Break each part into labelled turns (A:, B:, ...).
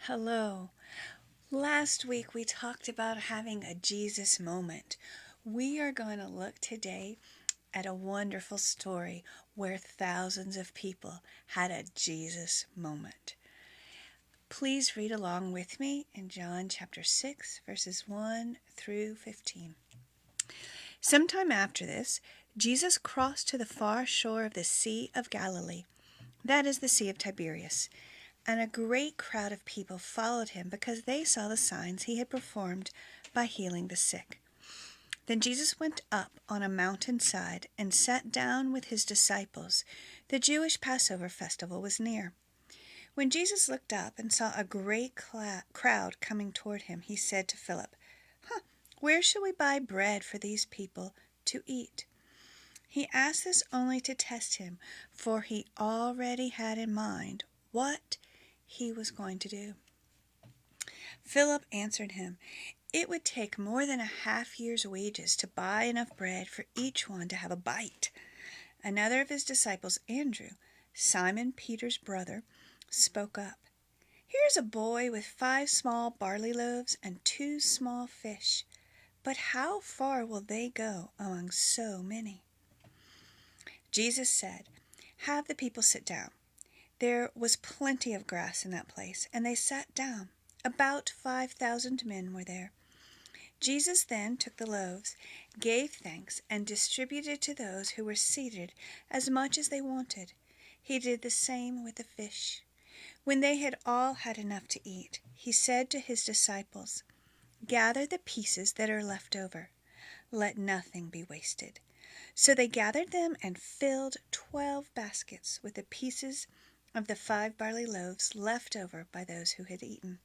A: Hello. Last week we talked about having a Jesus moment. We are going to look today at a wonderful story where thousands of people had a Jesus moment. Please read along with me in John chapter 6, verses 1 through 15. Sometime after this, Jesus crossed to the far shore of the Sea of Galilee. That is the Sea of Tiberias. And a great crowd of people followed him because they saw the signs he had performed by healing the sick. Then Jesus went up on a mountainside and sat down with his disciples. The Jewish Passover festival was near. When Jesus looked up and saw a great crowd coming toward him, he said to Philip, "Where shall we buy bread for these people to eat?" He asked this only to test him, for he already had in mind what he was going to do. Philip answered him, "It would take more than a half-year's wages to buy enough bread for each one to have a bite." Another of his disciples, Andrew, Simon Peter's brother, spoke up. "Here's a boy with 5 small barley loaves and 2 small fish. But how far will they go among so many?" Jesus said, "Have the people sit down." There was plenty of grass in that place, and they sat down. About 5,000 men were there. Jesus then took the loaves, gave thanks, and distributed to those who were seated as much as they wanted. He did the same with the fish. When they had all had enough to eat, he said to his disciples, "Gather the pieces that are left over. Let nothing be wasted." So they gathered them and filled 12 baskets with the pieces of the 5 barley loaves left over by those who had eaten.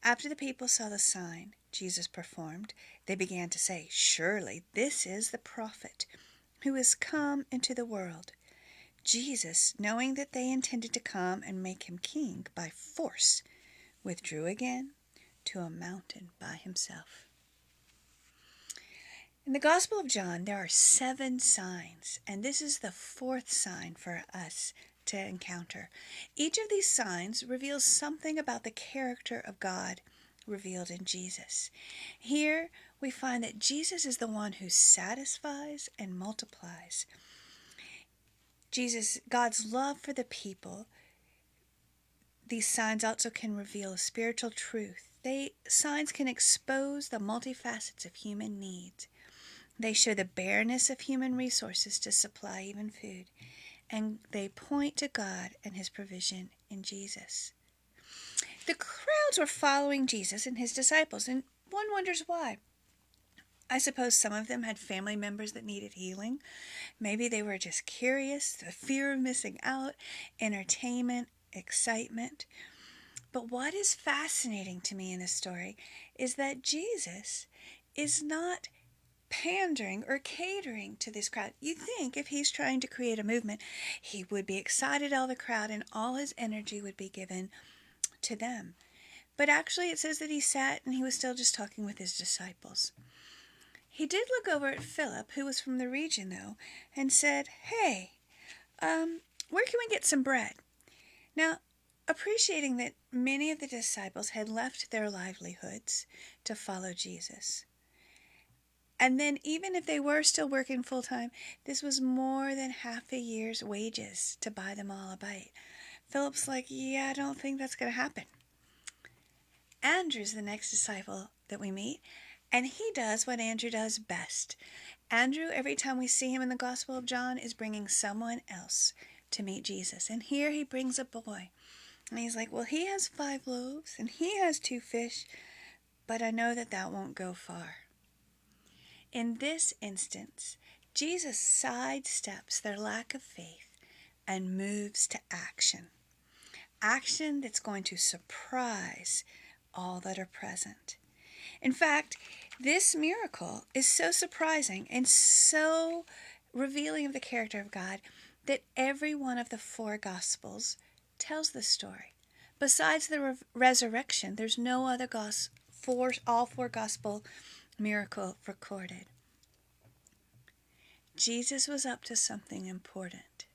A: After the people saw the sign Jesus performed, they began to say, "Surely this is the prophet who is come into the world." Jesus, knowing that they intended to come and make him king by force, withdrew again to a mountain by himself. In the Gospel of John, there are 7 signs, and this is the 4th sign for us to encounter. Each of these signs reveals something about the character of God revealed in Jesus. Here we find that Jesus is the one who satisfies and multiplies. God's love for the people. These signs also can reveal a spiritual truth. Signs can expose the multifacets of human needs. They show the bareness of human resources to supply even food. And they point to God and his provision in Jesus. The crowds were following Jesus and his disciples, and one wonders why. I suppose some of them had family members that needed healing. Maybe they were just curious, the fear of missing out, entertainment, excitement. But what is fascinating to me in this story is that Jesus is not pandering or catering to this crowd. You think if he's trying to create a movement, he would be excited all the crowd and all his energy would be given to them. But actually it says that he sat and he was still just talking with his disciples. He did look over at Philip, who was from the region though, and said, "Hey, where can we get some bread?" Now, appreciating that many of the disciples had left their livelihoods to follow Jesus. And then even if they were still working full-time, this was more than half a year's wages to buy them all a bite. Philip's like, "Yeah, I don't think that's going to happen." Andrew's the next disciple that we meet, and he does what Andrew does best. Andrew, every time we see him in the Gospel of John, is bringing someone else to meet Jesus. And here he brings a boy. And he's like, "Well, he has 5 loaves and he has 2 fish, but I know that won't go far." In this instance, Jesus sidesteps their lack of faith and moves to action. Action that's going to surprise all that are present. In fact, this miracle is so surprising and so revealing of the character of God that every one of the 4 Gospels tells this story. Besides the resurrection, there's no other all 4 Gospel miracle recorded. Jesus was up to something important.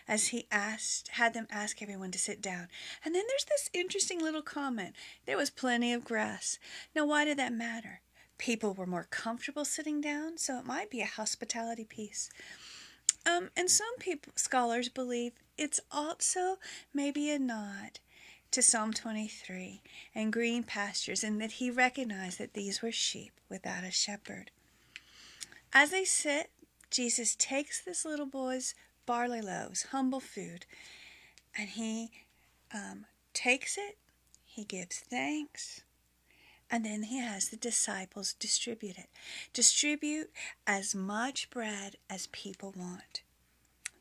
A: as he had them ask everyone to sit down. And then there's this interesting little comment. There was plenty of grass. Now, why did that matter? People were more comfortable sitting down, so it might be a hospitality piece. And some scholars believe it's also maybe a nod to Psalm 23 and green pastures, in that he recognized that these were sheep without a shepherd. As they sit, Jesus takes this little boy's barley loaves, humble food, and he takes it, he gives thanks, and then he has the disciples distribute it. Distribute as much bread as people want.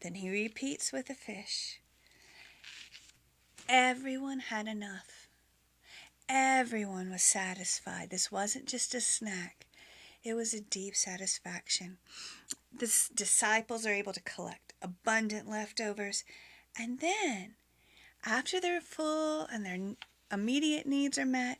A: Then he repeats with the fish. Everyone had enough. Everyone was satisfied. This wasn't just a snack. It was a deep satisfaction. The disciples are able to collect abundant leftovers. And then, after they're full and their immediate needs are met,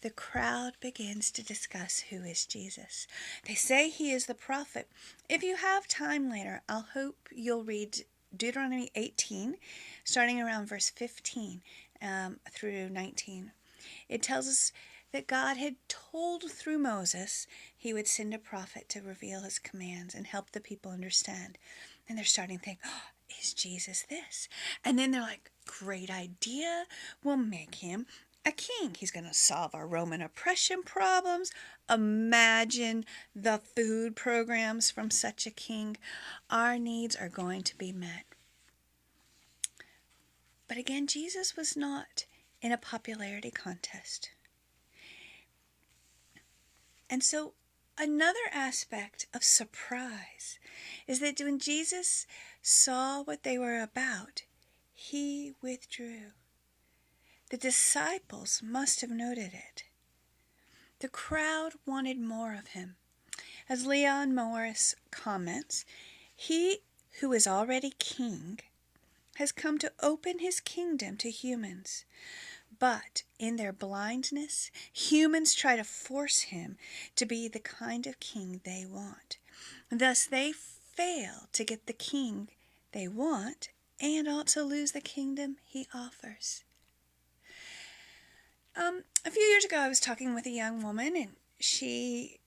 A: the crowd begins to discuss who is Jesus. They say he is the prophet. If you have time later, I'll hope you'll read Deuteronomy 18, starting around verse 15 through 19. It tells us that God had told through Moses he would send a prophet to reveal his commands and help the people understand. And they're starting to think, oh, is Jesus this? And then they're like, great idea. We'll make him a king. He's going to solve our Roman oppression problems. Imagine the food programs from such a king. Our needs are going to be met. But again, Jesus was not in a popularity contest. And so another aspect of surprise is that when Jesus saw what they were about, he withdrew. The disciples must have noted it. The crowd wanted more of him. As Leon Morris comments, he who is already king has come to open his kingdom to humans. But in their blindness, humans try to force him to be the kind of king they want. Thus, they fail to get the king they want and also lose the kingdom he offers. A few years ago, I was talking with a young woman, and she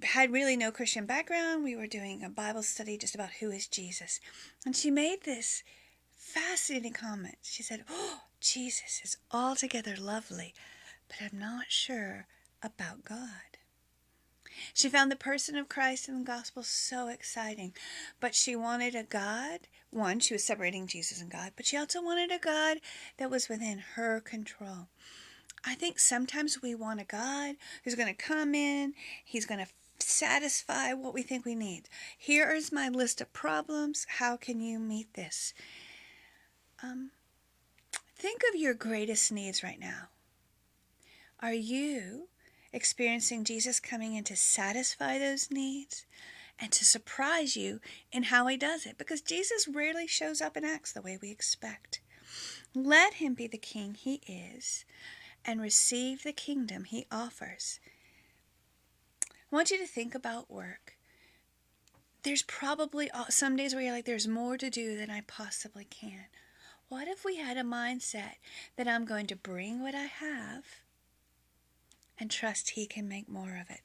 A: had really no Christian background. We were doing a Bible study just about who is Jesus. And she made this fascinating comment. She said, oh, Jesus is altogether lovely, but I'm not sure about God. She found the person of Christ in the gospel so exciting, but she wanted a God. One, she was separating Jesus and God, but she also wanted a God that was within her control. I think sometimes we want a God who's going to come in, he's going to satisfy what we think we need. Here is my list of problems. How can you meet this? Think of your greatest needs right now. Are you experiencing Jesus coming in to satisfy those needs and to surprise you in how he does it? Because Jesus rarely shows up and acts the way we expect. Let him be the king he is and receive the kingdom he offers. I want you to think about work. There's probably some days where you're like, there's more to do than I possibly can. What if we had a mindset that I'm going to bring what I have and trust he can make more of it?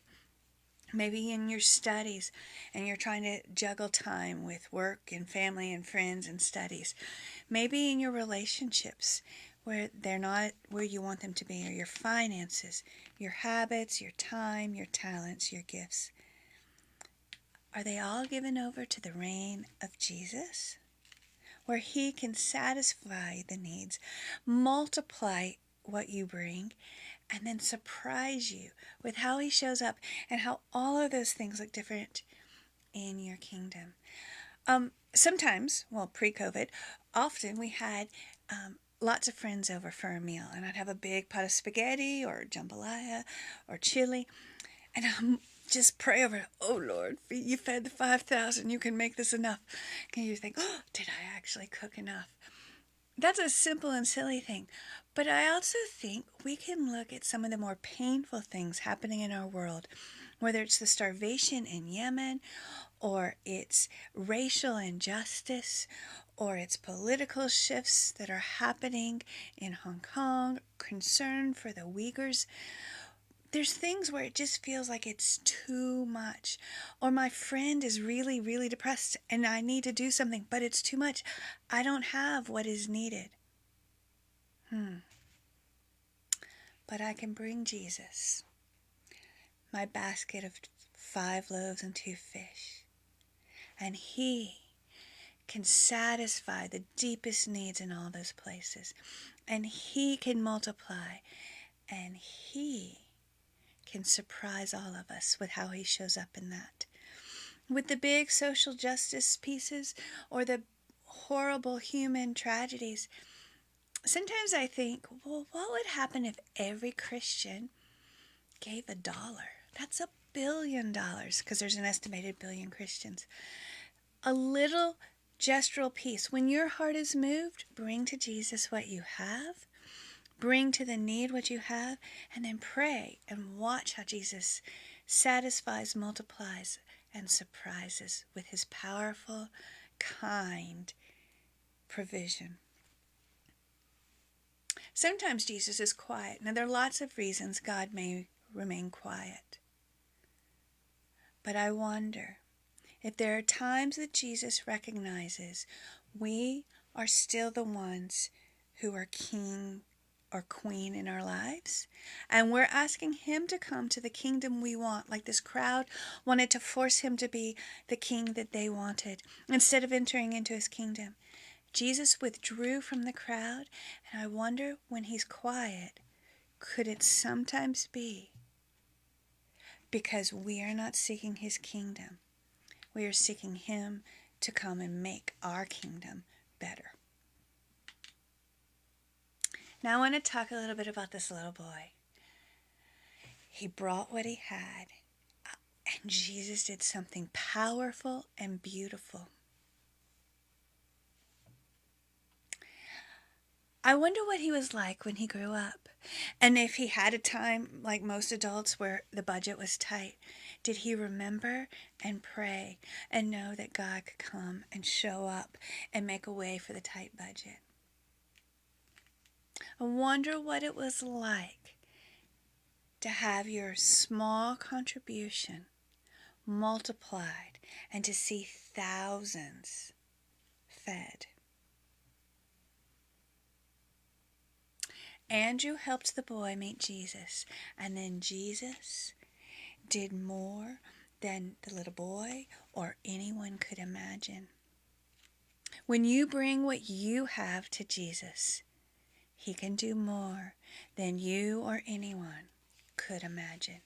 A: Maybe in your studies and you're trying to juggle time with work and family and friends and studies. Maybe in your relationships where they're not where you want them to be, or your finances, your habits, your time, your talents, your gifts. Are they all given over to the reign of Jesus, where he can satisfy the needs, multiply what you bring, and then surprise you with how he shows up and how all of those things look different in your kingdom? Sometimes, well, pre-COVID, often we had lots of friends over for a meal, and I'd have a big pot of spaghetti or jambalaya or chili, and I'm just pray over it. Oh, Lord, you fed the 5,000. You can make this enough. And you think, oh, did I actually cook enough? That's a simple and silly thing. But I also think we can look at some of the more painful things happening in our world, whether it's the starvation in Yemen, or it's racial injustice, or it's political shifts that are happening in Hong Kong, concern for the Uyghurs. There's things where it just feels like it's too much. Or my friend is really, really depressed and I need to do something, but it's too much. I don't have what is needed. But I can bring Jesus my basket of 5 loaves and 2 fish. And He can satisfy the deepest needs in all those places. And He can multiply. And He can surprise all of us with how He shows up in that. With the big social justice pieces or the horrible human tragedies, sometimes I think, well, what would happen if every Christian gave $1? That's $1 billion, because there's an estimated billion Christians. A little gestural piece. When your heart is moved, bring to Jesus what you have. Bring to the need what you have, and then pray and watch how Jesus satisfies, multiplies, and surprises with His powerful, kind provision. Sometimes Jesus is quiet. Now, there are lots of reasons God may remain quiet. But I wonder if there are times that Jesus recognizes we are still the ones who are king or queen in our lives, and we're asking Him to come to the kingdom we want, like this crowd wanted to force Him to be the king that they wanted instead of entering into His kingdom. Jesus withdrew from the crowd, and I wonder, when He's quiet, could it sometimes be because we are not seeking His kingdom? We are seeking Him to come and make our kingdom better. Now I want to talk a little bit about this little boy. He brought what he had, and Jesus did something powerful and beautiful. I wonder what he was like when he grew up. And if he had a time, like most adults, where the budget was tight, did he remember and pray and know that God could come and show up and make a way for the tight budget? I wonder what it was like to have your small contribution multiplied and to see thousands fed. Andrew helped the boy meet Jesus, and then Jesus did more than the little boy or anyone could imagine. When you bring what you have to Jesus, He can do more than you or anyone could imagine.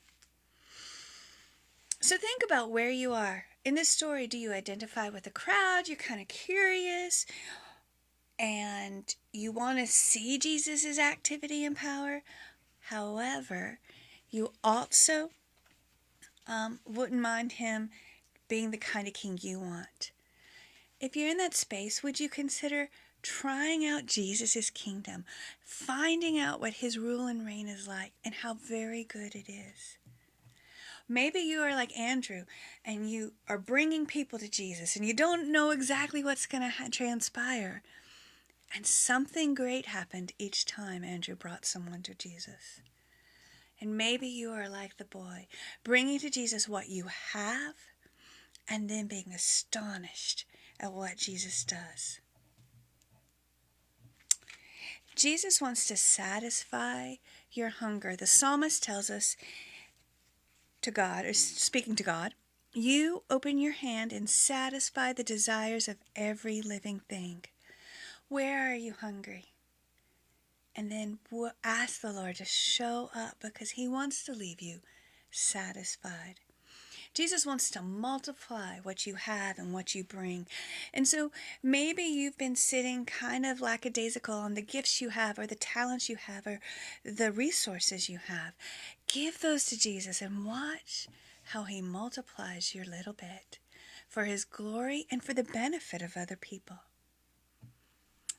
A: So think about where you are. In this story, do you identify with the crowd? You're kind of curious, and you want to see Jesus' activity and power. However, you also wouldn't mind Him being the kind of king you want. If you're in that space, would you consider trying out Jesus' kingdom, finding out what His rule and reign is like and how very good it is? Maybe you are like Andrew and you are bringing people to Jesus and you don't know exactly what's going to transpire. And something great happened each time Andrew brought someone to Jesus. And maybe you are like the boy, bringing to Jesus what you have and then being astonished at what Jesus does. Jesus wants to satisfy your hunger. The psalmist tells us to God, or speaking to God, you open your hand and satisfy the desires of every living thing. Where are you hungry? And then ask the Lord to show up, because He wants to leave you satisfied. Jesus wants to multiply what you have and what you bring. And so maybe you've been sitting kind of lackadaisical on the gifts you have or the talents you have or the resources you have. Give those to Jesus and watch how He multiplies your little bit for His glory and for the benefit of other people.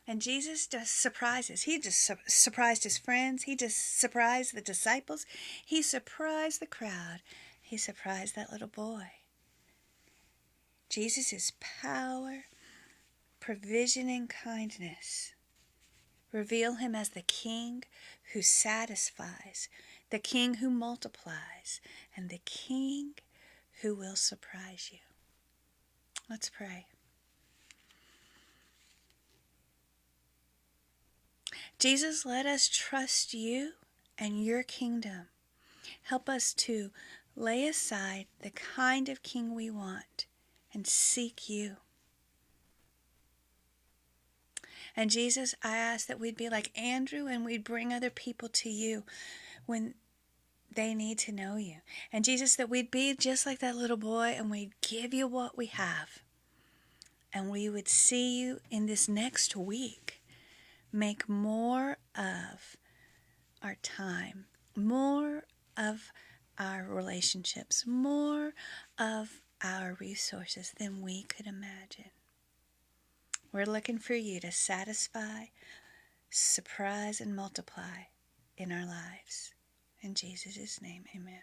A: And Jesus does surprises. He just surprised His friends. He just surprised the disciples. He surprised the crowd. He surprised that little boy. Jesus' power provision and kindness. Reveal him as the King who satisfies, the King who multiplies, and the King who will surprise you. Let's pray. Jesus, let us trust you and your kingdom. Help us to lay aside the kind of king we want and seek you. And Jesus, I ask that we'd be like Andrew and we'd bring other people to you when they need to know you. And Jesus, that we'd be just like that little boy and we'd give you what we have. And we would see you in this next week make more of our time, more of our relationships, more of our resources than we could imagine. We're looking for you to satisfy, surprise, and multiply in our lives. In Jesus' name, amen.